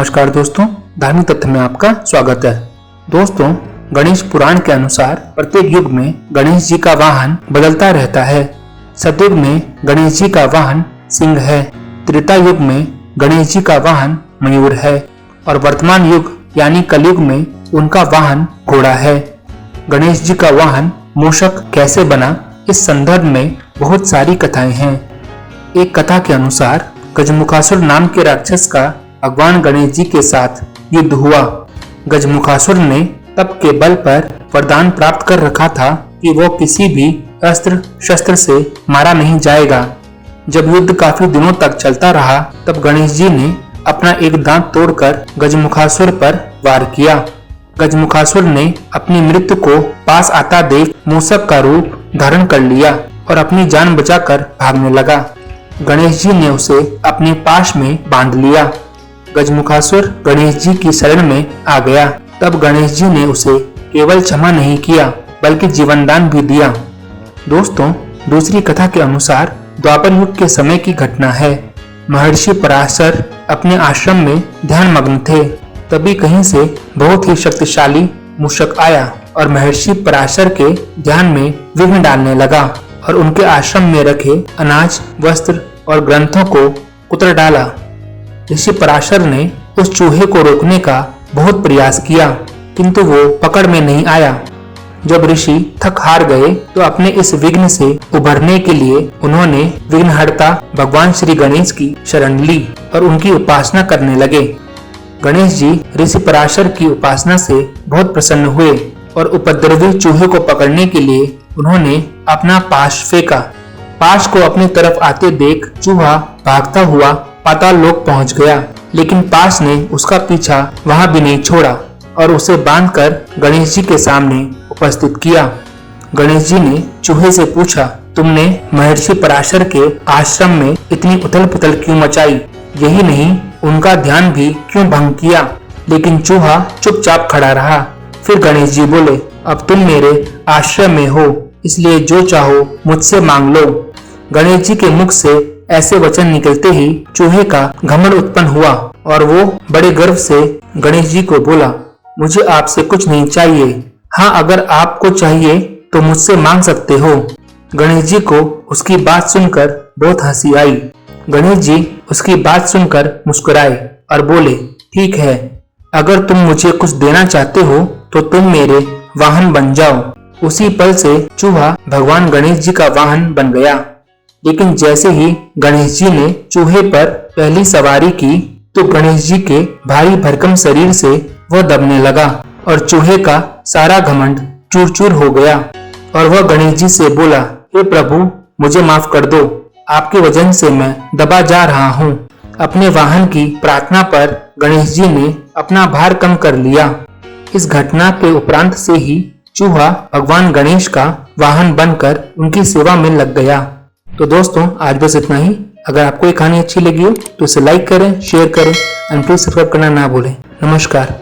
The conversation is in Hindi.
नमस्कार दोस्तों, धार्मिक तथ्य में आपका स्वागत है। दोस्तों, गणेश पुराण के अनुसार प्रत्येक युग में गणेश जी का वाहन बदलता रहता है। सतयुग में गणेश जी का वाहन सिंह है, त्रेता युग में गणेश जी का वाहन मयूर है और वर्तमान युग यानी कलयुग में उनका वाहन घोड़ा है। गणेश जी का वाहन मूषक कैसे बना, इस संदर्भ में बहुत सारी कथाएं हैं। एक कथा के अनुसार गजमुखासुर नाम के राक्षस का भगवान गणेश जी के साथ युद्ध हुआ। गजमुखासुर ने तप के बल पर वरदान प्राप्त कर रखा था कि वो किसी भी अस्त्र शस्त्र से मारा नहीं जाएगा। जब युद्ध काफी दिनों तक चलता रहा, तब गणेश जी ने अपना एक दांत तोड़कर गजमुखासुर पर वार किया। गजमुखासुर ने अपनी मृत्यु को पास आता देख मूषक का रूप धारण कर लिया और अपनी जान बचाकर भागने लगा। गणेश जी ने उसे अपने पाश में बांध लिया। गजमुखासुर गणेश जी की शरण में आ गया। तब गणेश जी ने उसे केवल क्षमा नहीं किया बल्कि जीवन दान भी दिया। दोस्तों, दूसरी कथा के अनुसार द्वापर युग के समय की घटना है। महर्षि पराशर अपने आश्रम में ध्यान मग्न थे। तभी कहीं से बहुत ही शक्तिशाली मूषक आया और महर्षि पराशर के ध्यान में विघ्न डालने लगा और उनके आश्रम में रखे अनाज, वस्त्र और ग्रंथों को कुतर डाला। ऋषि पराशर ने उस चूहे को रोकने का बहुत प्रयास किया, किंतु वो पकड़ में नहीं आया। जब ऋषि थक हार गए तो अपने इस विघ्न से उभरने के लिए उन्होंने विघ्नहर्ता भगवान श्री गणेश की शरण ली और उनकी उपासना करने लगे। गणेश जी ऋषि पराशर की उपासना से बहुत प्रसन्न हुए और उपद्रवी चूहे को पकड़ने के लिए उन्होंने अपना पाश फेंका। पाश को अपनी तरफ आते देख चूहा भागता हुआ पाताल लोक पहुंच गया, लेकिन पाश ने उसका पीछा वहां भी नहीं छोड़ा और उसे बांधकर गणेश जी के सामने उपस्थित किया। गणेश जी ने चूहे से पूछा, तुमने महर्षि पराशर के आश्रम में इतनी उथल पुथल क्यों मचाई? यही नहीं, उनका ध्यान भी क्यों भंग किया? लेकिन चूहा चुपचाप खड़ा रहा। फिर गणेश जी बोले, अब तुम मेरे आश्रम में हो, इसलिए जो चाहो मुझसे मांग लो। गणेश जी के मुख से ऐसे वचन निकलते ही चूहे का घमंड उत्पन्न हुआ और वो बड़े गर्व से गणेश जी को बोला, मुझे आपसे कुछ नहीं चाहिए। हाँ, अगर आपको चाहिए तो मुझसे मांग सकते हो। गणेश जी को उसकी बात सुनकर बहुत हंसी आई। गणेश जी उसकी बात सुनकर मुस्कुराए और बोले, ठीक है, अगर तुम मुझे कुछ देना चाहते हो तो तुम मेरे वाहन बन जाओ। उसी पल से चूहा भगवान गणेश जी का वाहन बन गया। लेकिन जैसे ही गणेश जी ने चूहे पर पहली सवारी की तो गणेश जी के भारी भरकम शरीर से वह दबने लगा और चूहे का सारा घमंड चूर चूर हो गया और वह गणेश जी से बोला, हे प्रभु, मुझे माफ कर दो, आपके वजन से मैं दबा जा रहा हूँ। अपने वाहन की प्रार्थना पर गणेश जी ने अपना भार कम कर लिया। इस घटना के उपरांत से ही चूहा भगवान गणेश का वाहन बनकर उनकी सेवा में लग गया। तो दोस्तों, आज बस इतना ही। अगर आपको ये कहानी अच्छी लगी हो तो इसे लाइक करें, शेयर करें और प्लीज सब्सक्राइब करना ना भूलें। नमस्कार।